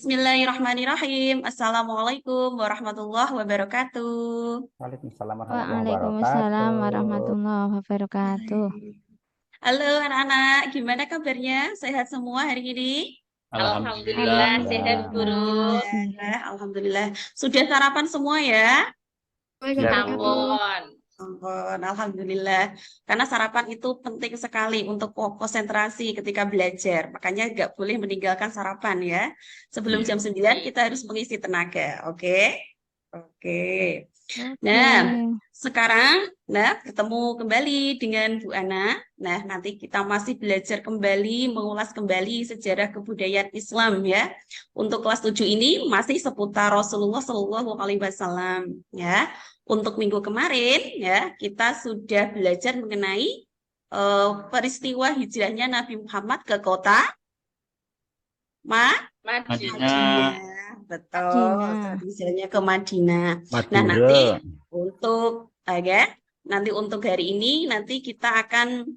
Bismillahirrahmanirrahim. Assalamualaikum warahmatullahi wabarakatuh. Waalaikumsalam warahmatullahi Hai. wabarakatuh. Waalaikumsalam warahmatullahi wabarakatuh. Halo anak-anak, gimana kabarnya? Sehat semua hari ini? Alhamdulillah sehat guru. Alhamdulillah. Alhamdulillah. Sudah sarapan semua ya? Ya Bu. Ampun, alhamdulillah. Karena sarapan itu penting sekali untuk konsentrasi ketika belajar. Makanya nggak boleh meninggalkan sarapan ya. Sebelum jam 9 kita harus mengisi tenaga. Oke? Oke. Nah, Oke. sekarang bertemu kembali dengan Bu Ana. Nah, nanti kita masih belajar kembali, mengulas kembali sejarah kebudayaan Islam ya. Untuk kelas 7 ini masih seputar Rasulullah Shallallahu Alaihi Wasallam ya. Untuk minggu kemarin ya, kita sudah belajar mengenai peristiwa hijrahnya Nabi Muhammad ke kota Madinah. Madinah. Betul, Madinah. hijrahnya ke Madinah. Nah, Madura. nanti untuk hari ini nanti kita akan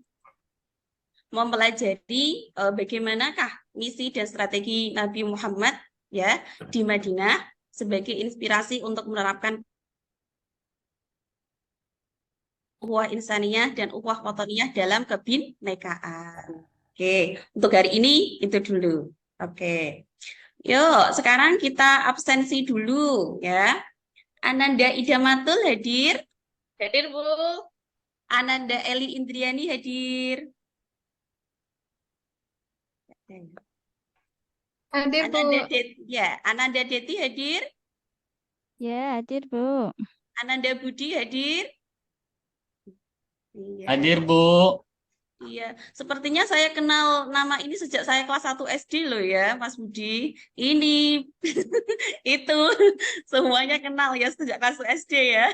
mempelajari bagaimanakah misi dan strategi Nabi Muhammad ya di Madinah sebagai inspirasi untuk menerapkan ukhuwah insaniyah dan ukhuwah wataniyah dalam kebinekaan. Oke, untuk hari ini itu dulu. Oke. Yuk, sekarang kita absensi dulu ya. Ananda Idamatul hadir. Hadir Bu. Ananda Eli Indriani hadir. Hadir Bu. Ananda Deti hadir. Ya, hadir, Bu. Ananda Budi hadir. Iya. Hadir Bu. Iya, sepertinya saya kenal nama ini sejak saya kelas 1 SD loh ya, Mas Budi. Ini itu semuanya kenal ya sejak kelas 1 SD ya.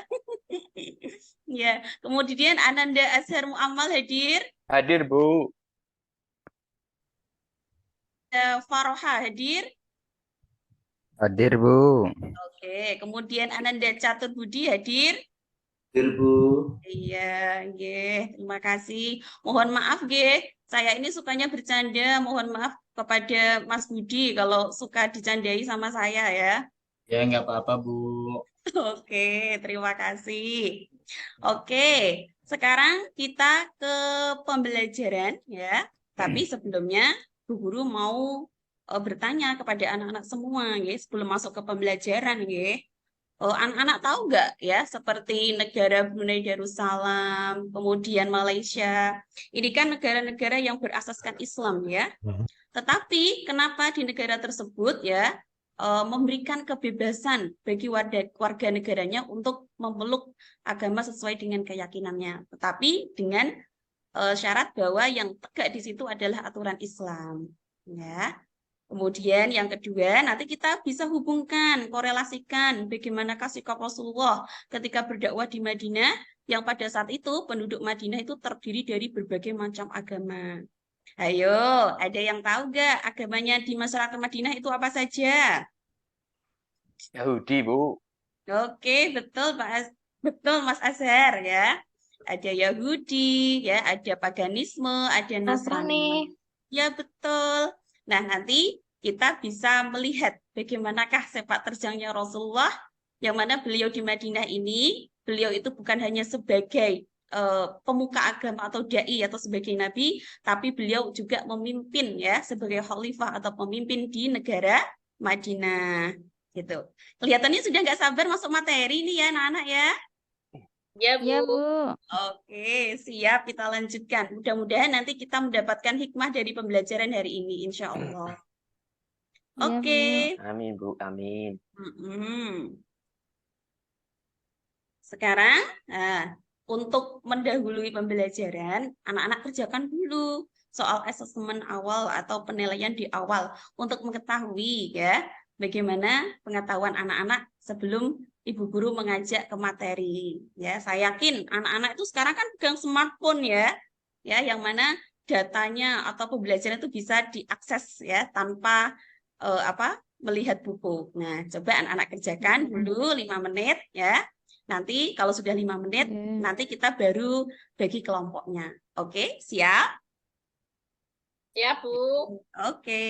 Ya, kemudian Ananda Azhar Muamal hadir. Hadir, Bu. Faroha hadir. Hadir, Bu. Oke, kemudian Ananda Catur Budi hadir. Hadir, Bu. Iya, nggih, terima kasih. Mohon maaf, nggih. Saya ini sukanya bercanda. Mohon maaf kepada Mas Budi kalau suka dicandai sama saya ya. Ya nggak apa-apa Bu. Oke, terima kasih. Oke, sekarang kita ke pembelajaran ya. Tapi sebelumnya Bu Guru mau bertanya kepada anak-anak semua, ya, sebelum masuk ke pembelajaran, ya. Anak-anak tahu nggak ya, seperti negara Brunei Darussalam, kemudian Malaysia. Ini kan negara-negara yang berasaskan Islam ya. Tetapi kenapa di negara tersebut ya memberikan kebebasan bagi warga negaranya untuk memeluk agama sesuai dengan keyakinannya, tetapi dengan syarat bahwa yang tegak di situ adalah aturan Islam, ya. Kemudian yang kedua, nanti kita bisa hubungkan, korelasikan bagaimanakah sikap Rasulullah ketika berdakwah di Madinah, yang pada saat itu penduduk Madinah itu terdiri dari berbagai macam agama. Ayo, ada yang tahu nggak agamanya di masyarakat Madinah itu apa saja? Yahudi, Bu. Oke, betul betul Mas Azhar ya. Ada Yahudi, ya, ada paganisme, ada Nasrani. Ya, betul. Nah, nanti kita bisa melihat bagaimanakah sepak terjangnya Rasulullah, yang mana beliau di Madinah ini, beliau itu bukan hanya sebagai pemuka agama atau dai atau sebagai nabi, tapi beliau juga memimpin ya sebagai khalifah atau pemimpin di negara Madinah. Gitu. Kelihatannya sudah nggak sabar masuk materi nih ya anak-anak ya. Ya Ya, Bu. Bu. Oke, siap kita lanjutkan. Mudah-mudahan nanti kita mendapatkan hikmah dari pembelajaran hari ini, insya Allah. Ya, Oke. Bu. Amin, Bu. Amin. Mm-mm. Sekarang, untuk mendahului pembelajaran, anak-anak kerjakan dulu soal asesmen awal atau penilaian di awal untuk mengetahui ya bagaimana pengetahuan anak-anak sebelum ibu guru mengajak ke materi. Ya, saya yakin anak-anak itu sekarang kan pegang smartphone ya, yang mana datanya atau pembelajaran itu bisa diakses ya tanpa melihat buku. Nah, coba anak-anak kerjakan dulu 5 menit ya. Nanti kalau sudah 5 menit, Ya. nanti kita baru bagi kelompoknya. Oke, siap? Ya Bu. Oke.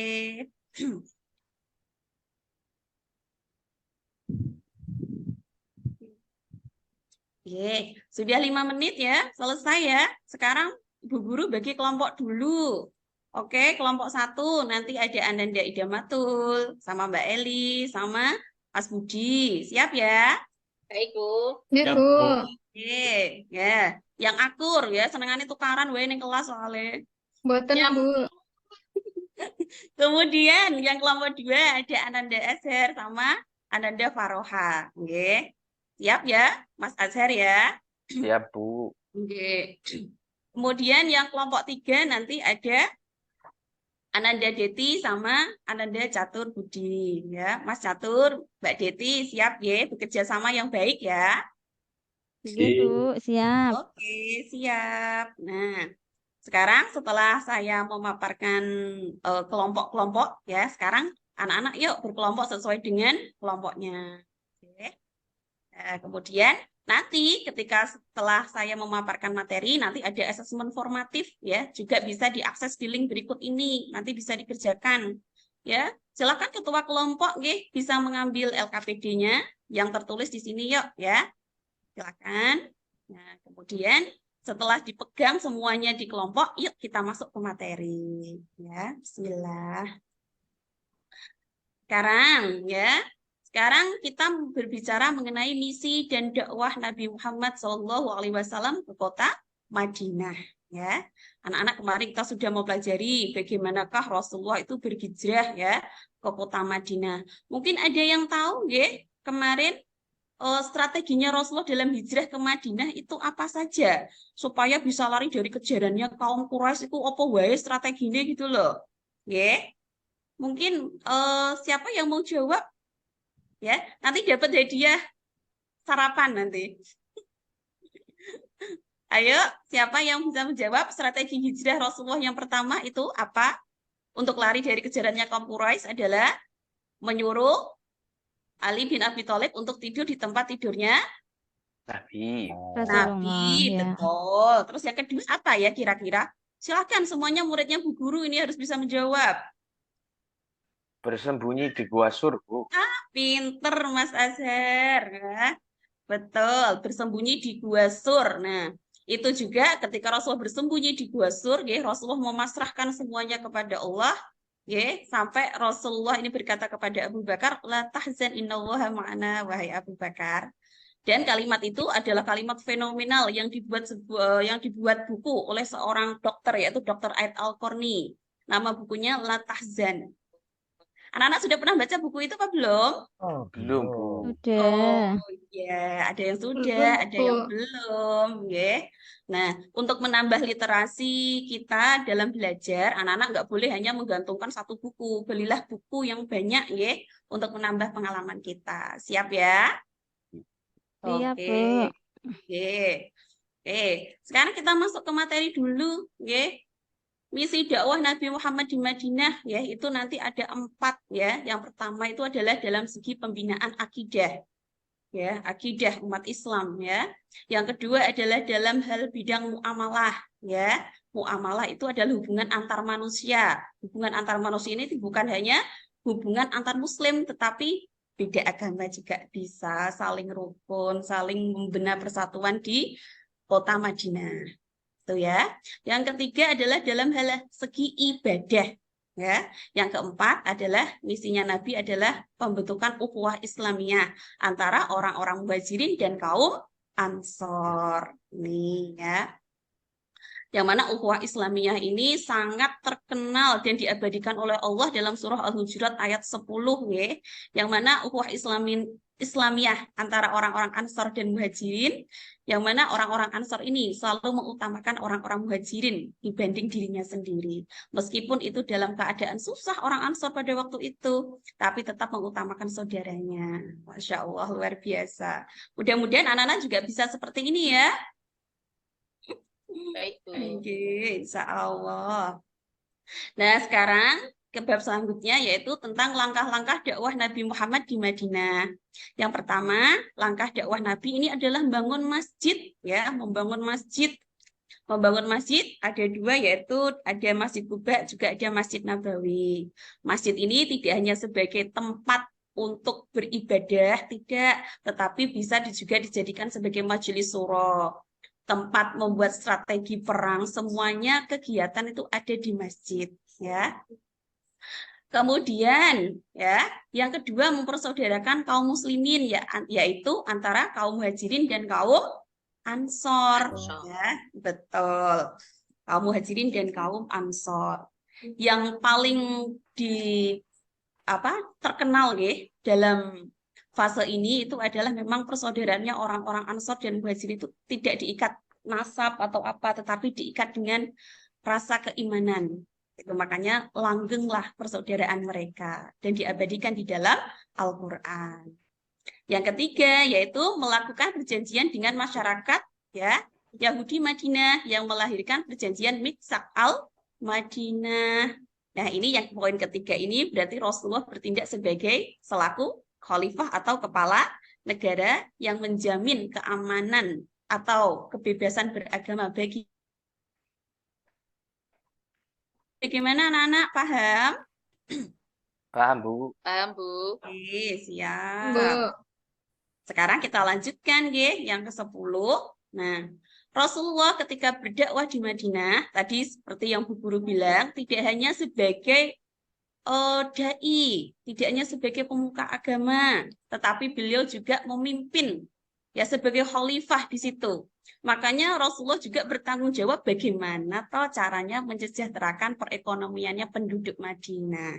Sudah 5 menit ya, selesai ya. Sekarang Bu Guru bagi kelompok dulu. Oke, kelompok 1 nanti ada Ananda Idamatul, sama Mbak Eli, sama Mas Budi. Siap ya? Baik, Bu. Ya, Siap, Bu. Bu. Oke, ya. Yang akur ya, senengannya tukaran wae ning kelas soalnya. Mboten, Yang Bu. Kemudian yang kelompok 2 ada Ananda Azhar sama Ananda Faroha. Oke. Siap ya, Mas Azhar ya? Siap, Bu. Oke. Kemudian yang kelompok 3 nanti ada Ananda Deti sama Ananda Catur Budi ya. Mas Catur, Mbak Deti siap ya bekerja sama yang baik ya. Iya, Bu. Siap. Oke, siap. Nah, sekarang setelah saya memaparkan kelompok-kelompok ya, sekarang anak-anak yuk berkelompok sesuai dengan kelompoknya. Oke. Nah, kemudian nanti ketika setelah saya memaparkan materi, nanti ada asesmen formatif ya, juga bisa diakses di link berikut ini, nanti bisa dikerjakan ya. Silakan ketua kelompok nggih bisa mengambil LKPD-nya yang tertulis di sini yuk ya. Silakan. Nah, kemudian setelah dipegang semuanya di kelompok, yuk kita masuk ke materi ya. Bismillah. Sekarang ya. Sekarang kita berbicara mengenai misi dan dakwah Nabi Muhammad SAW ke kota Madinah. Ya, anak-anak kemarin kita sudah mempelajari bagaimanakah Rasulullah itu berhijrah ya ke kota Madinah. Mungkin ada yang tahu ya kemarin strateginya Rasulullah dalam hijrah ke Madinah itu apa saja supaya bisa lari dari kejarannya kaum Quraisy itu apa wae strateginya gitu loh. Ya, mungkin siapa yang mau jawab? Ya, nanti dapat hadiah sarapan nanti. Ayo, siapa yang bisa menjawab strategi hijrah Rasulullah yang pertama itu apa? Untuk lari dari kejarannya kaum Quraisy adalah menyuruh Ali bin Abi Thalib untuk tidur di tempat tidurnya Nabi. Rasulullah, Nabi. ya. Betul. Terus yang kedua apa ya kira-kira? Silakan semuanya muridnya Bu Guru ini harus bisa menjawab. Bersembunyi di gua Sur, Bu. Pinter Mas Azhar ya. Betul, bersembunyi di Gua Sur. Nah, itu juga ketika Rasulullah bersembunyi di Gua Sur, ya, Rasulullah memasrahkan semuanya kepada Allah, ya, sampai Rasulullah ini berkata kepada Abu Bakar, la tahzan innallaha ma'ana wahai Abu Bakar. Dan kalimat itu adalah kalimat fenomenal yang dibuat buku oleh seorang dokter yaitu Dr. Aid Al-Qarni. Nama bukunya La Tahzan. Anak-anak sudah pernah baca buku itu apa belum? Belum, Bu. Sudah. Oh ya, ada yang Belum, sudah, ada yang Bu. belum, ya. Nah, untuk menambah literasi kita dalam belajar, anak-anak nggak boleh hanya menggantungkan satu buku, belilah buku yang banyak, ya, untuk menambah pengalaman kita. Siap ya? Siap, Oke, Bu. oke, oke. Sekarang kita masuk ke materi dulu, ya. Misi dakwah Nabi Muhammad di Madinah ya itu nanti ada 4 ya. Yang pertama itu adalah dalam segi pembinaan akidah ya, akidah umat Islam ya. Yang kedua adalah dalam hal bidang muamalah ya. Muamalah itu adalah hubungan antar manusia. Hubungan antar manusia ini bukan hanya hubungan antar muslim tetapi beda agama juga bisa saling rukun, saling membina persatuan di kota Madinah. Ya. Yang ketiga adalah dalam hal segi ibadah ya. Yang keempat adalah misinya Nabi adalah pembentukan ukhuwah Islamiyah antara orang-orang Muhajirin dan kaum Ansor. Nih ya. Yang mana ukhuwah Islamiyah ini sangat terkenal dan diabadikan oleh Allah dalam surah Al-Hujurat ayat 10 ya. Yang mana ukhuwah Islamiyah antara orang-orang Ansor dan Muhajirin, yang mana orang-orang Ansor ini selalu mengutamakan orang-orang Muhajirin dibanding dirinya sendiri. Meskipun itu dalam keadaan susah orang Ansor pada waktu itu, tapi tetap mengutamakan saudaranya. Masya Allah, luar biasa. Mudah-mudahan anak-anak juga bisa seperti ini ya. Baik, Bu. Oke, insya Allah. Nah, sekarang ke bab selanjutnya yaitu tentang langkah-langkah dakwah Nabi Muhammad di Madinah. Yang pertama, langkah dakwah Nabi ini adalah membangun masjid ya, membangun masjid. Membangun masjid ada 2 yaitu ada Masjid Quba juga ada Masjid Nabawi. Masjid ini tidak hanya sebagai tempat untuk beribadah, tidak, tetapi bisa juga dijadikan sebagai majelis suro, tempat membuat strategi perang, semuanya kegiatan itu ada di masjid, ya. Kemudian, ya, yang kedua mempersaudarakan kaum muslimin, ya, yaitu antara kaum muhajirin dan kaum ansor, Ansor. ya, betul. Kaum muhajirin dan kaum ansor. Yang paling terkenal ya dalam fase ini itu adalah memang persaudaraannya orang-orang ansor dan muhajirin itu tidak diikat nasab atau apa, tetapi diikat dengan rasa keimanan. Itu makanya langgenglah persaudaraan mereka dan diabadikan di dalam Al-Quran. Yang ketiga yaitu melakukan perjanjian dengan masyarakat, ya, Yahudi Madinah yang melahirkan perjanjian Mitsak al-Madinah. Nah, ini yang poin ketiga ini berarti Rasulullah bertindak sebagai selaku khalifah atau kepala negara yang menjamin keamanan atau kebebasan beragama bagi. Bagaimana anak-anak, paham? Paham, Bu. Paham, Bu. Oke, siap. Bu. Sekarang kita lanjutkan yang ke-10. Nah, Rasulullah ketika berdakwah di Madinah, tadi seperti yang Bu Guru bilang, tidak hanya sebagai dai, tidak hanya sebagai pemuka agama, tetapi beliau juga memimpin ya sebagai khalifah di situ. Makanya Rasulullah juga bertanggung jawab bagaimana caranya mensejahterakan perekonomiannya penduduk Madinah.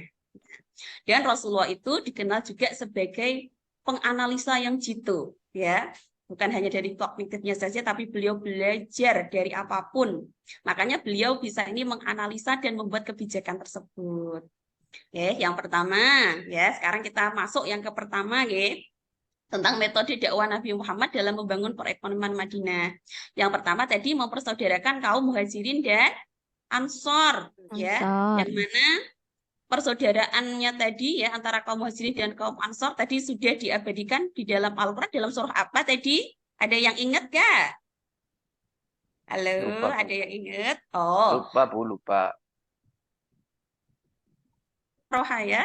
Dan Rasulullah itu dikenal juga sebagai penganalisa yang jitu, ya. Bukan hanya dari kognitifnya saja, tapi beliau belajar dari apapun. Makanya beliau bisa ini menganalisa dan membuat kebijakan tersebut. Yang pertama, ya, sekarang kita masuk yang ke pertama, tentang metode dakwah Nabi Muhammad dalam membangun perekonomian Madinah. Yang pertama tadi mempersaudarakan kaum muhajirin dan ansor, ya, yang mana persaudaraannya tadi ya antara kaum muhajirin dan kaum ansor tadi sudah diabadikan di dalam Al-Quran dalam surah apa tadi? Ada yang ingat gak? Halo, Lupa, Bu. ada yang ingat? Oh, Lupa, Bu, lupa. Roha ya?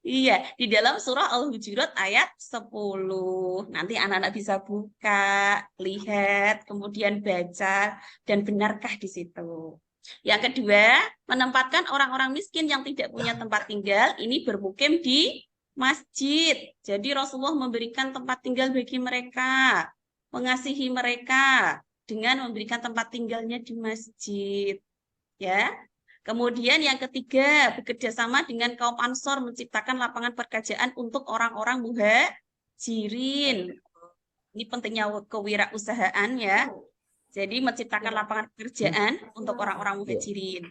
Iya, di dalam surah Al-Hujurat ayat 10. Nanti anak-anak bisa buka, lihat, kemudian baca, dan benarkah di situ. Yang kedua, menempatkan orang-orang miskin yang tidak punya tempat tinggal, ini bermukim di masjid. Jadi Rasulullah memberikan tempat tinggal bagi mereka, mengasihi mereka, dengan memberikan tempat tinggalnya di masjid. Ya. Kemudian yang ketiga, bekerja sama dengan kaum Ansor menciptakan lapangan pekerjaan untuk orang-orang muhajirin. Ini pentingnya kewirausahaan ya. Jadi menciptakan lapangan pekerjaan untuk orang-orang muhajirin.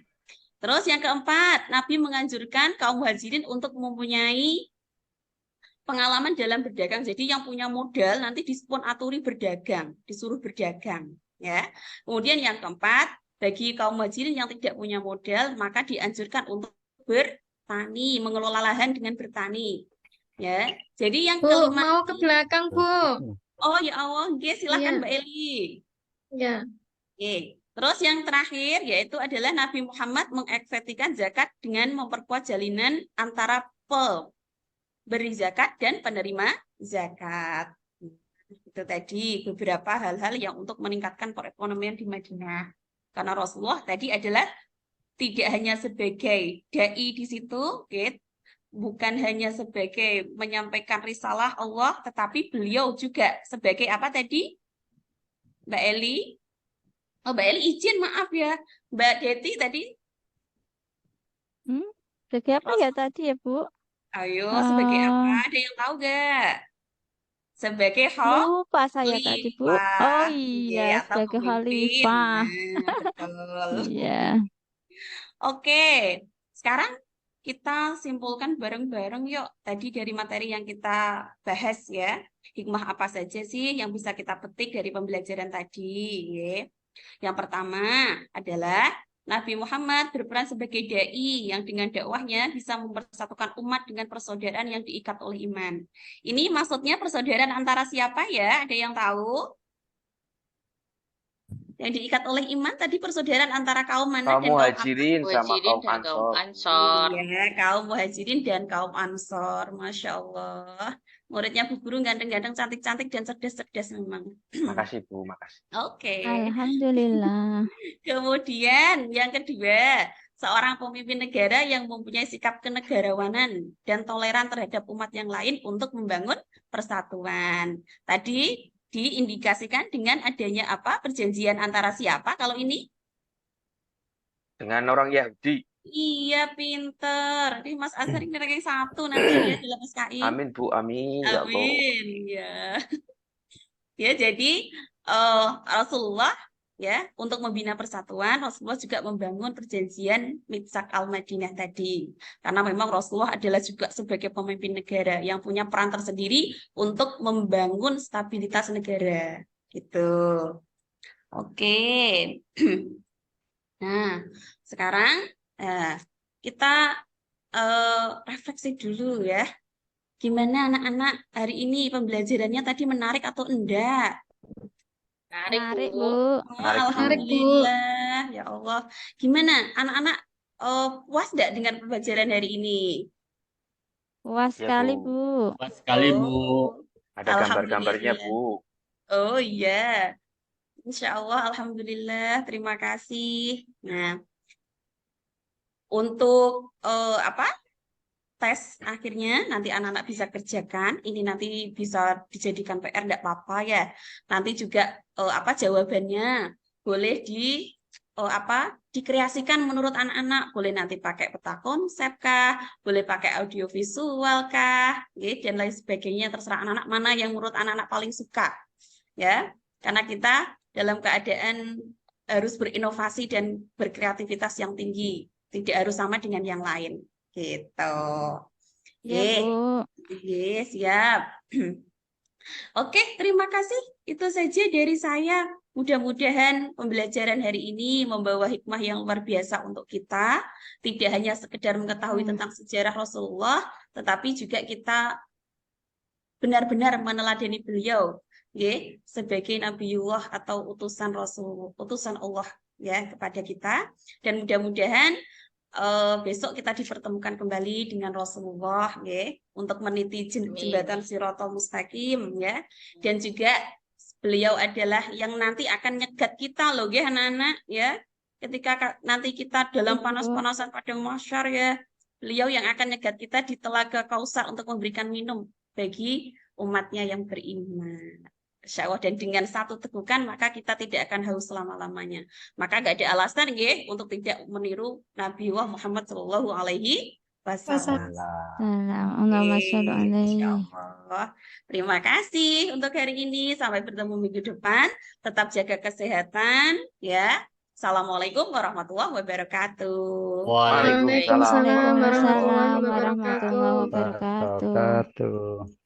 Terus yang keempat, Nabi menganjurkan kaum muhajirin untuk mempunyai pengalaman dalam berdagang. Jadi yang punya modal nanti dispon aturi berdagang, disuruh berdagang. Ya. Kemudian yang keempat, bagi kaum muhajirin yang tidak punya modal, maka dianjurkan untuk bertani, mengelola lahan dengan bertani. Ya, jadi yang Bu, kelima mau ke belakang, Bu. Oh ya Allah, silakan Iya. Mbak Eli. Ya. Terus yang terakhir yaitu adalah Nabi Muhammad mengeksekusikan zakat dengan memperkuat jalinan antara pemberi zakat dan penerima zakat. Itu tadi beberapa hal-hal yang untuk meningkatkan perekonomian di Madinah. Karena Rasulullah tadi adalah tidak hanya sebagai dai di situ, bukan hanya sebagai menyampaikan risalah Allah, tetapi beliau juga sebagai apa tadi? Mbak Eli? Oh, Mbak Eli izin, maaf ya. Mbak Deti tadi? Sebagai apa ya tadi ya, Bu? Ayo, sebagai apa? Ada yang tahu gak? Sebagai Lupa saya tadi, Bu. Oh khalifah, iya, atau sebagai pemimpin. khalifah. Nah, betul. Iya. Oke, sekarang kita simpulkan bareng-bareng yuk. Tadi dari materi yang kita bahas ya, hikmah apa saja sih yang bisa kita petik dari pembelajaran tadi? Yang pertama adalah Nabi Muhammad berperan sebagai dai yang dengan dakwahnya bisa mempersatukan umat dengan persaudaraan yang diikat oleh iman. Ini maksudnya persaudaraan antara siapa ya? Ada yang tahu? Yang diikat oleh iman tadi persaudaraan antara kaum mana Kaum dan kaum apa? muhajirin sama Muhajirin kaum dan kaum ansor. Ansor. Iya, kaum muhajirin dan kaum ansor. Masya Allah. Muridnya Bu Guru ganteng-ganteng, cantik-cantik, dan cerdas-cerdas memang. Makasih Bu, makasih. Oke. Alhamdulillah. Kemudian yang kedua, seorang pemimpin negara yang mempunyai sikap kenegarawanan dan toleran terhadap umat yang lain untuk membangun persatuan. Tadi diindikasikan dengan adanya apa? Perjanjian antara siapa kalau ini? Dengan orang Yahudi. Iya, pinter. Ini Mas Azhar ini ranking 1 nanti ya dalam SKI. Amin Bu, amin ya Allah. Amin. Ya. Ya, jadi Rasulullah ya untuk membina persatuan, Rasulullah juga membangun perjanjian Mitsak al-Madinah tadi. Karena memang Rasulullah adalah juga sebagai pemimpin negara yang punya peran tersendiri untuk membangun stabilitas negara. Gitu. Oke. Nah, sekarang kita refleksi dulu ya. Gimana anak-anak hari ini pembelajarannya tadi menarik atau enggak? Menarik, Menarik, Bu. Bu. Menarik, Bu. Alhamdulillah, ya Allah. Gimana anak-anak puas enggak dengan pembelajaran hari ini? Puas Ya, sekali, Bu. Bu. Pas sekali, Bu. Ada gambar-gambarnya Alhamdulillah. Bu. Oh iya, Insya Allah, Alhamdulillah, terima kasih. Nah, untuk apa? Tes akhirnya nanti anak-anak bisa kerjakan. Ini nanti bisa dijadikan PR, enggak apa-apa ya. Nanti juga apa jawabannya boleh apa dikreasikan menurut anak-anak. Boleh nanti pakai peta konsep kah, boleh pakai audiovisual kah, dan lain sebagainya. Terserah anak-anak mana yang menurut anak-anak paling suka, ya. Karena kita dalam keadaan harus berinovasi dan berkreativitas yang tinggi, tidak harus sama dengan yang lain. Gitu. Iya, Oke, Bu. siap. Oke, terima kasih. Itu saja dari saya. Mudah-mudahan pembelajaran hari ini membawa hikmah yang luar biasa untuk kita. Tidak hanya sekedar mengetahui tentang sejarah Rasulullah, tetapi juga kita benar-benar meneladani beliau, sebagai Nabiullah atau utusan Rasul, utusan Allah ya kepada kita. Dan mudah-mudahan besok kita dipertemukan kembali dengan Rasulullah untuk meniti jembatan Shirathal Mustaqim ya. Dan juga beliau adalah yang nanti akan nyegat kita loh anak-anak ya. Ketika nanti kita dalam panas-panasan padang mahsyar ya, beliau yang akan nyegat kita di telaga Kausar untuk memberikan minum bagi umatnya yang beriman. Insya Allah, dan dengan satu tegukan maka kita tidak akan haus selama-lamanya. Maka gak ada alasan untuk tidak meniru Nabiullah Muhammad Shallallahu Alaihi Wasallam. Allahumma sholli alaihi. Insya Allah. Terima kasih untuk hari ini. Sampai bertemu minggu depan. Tetap jaga kesehatan ya. Assalamualaikum warahmatullahi wabarakatuh. Waalaikumsalam warahmatullahi Waalaikumsalam wabarakatuh. warahmatullahi wabarakatuh. Wabarakatuh.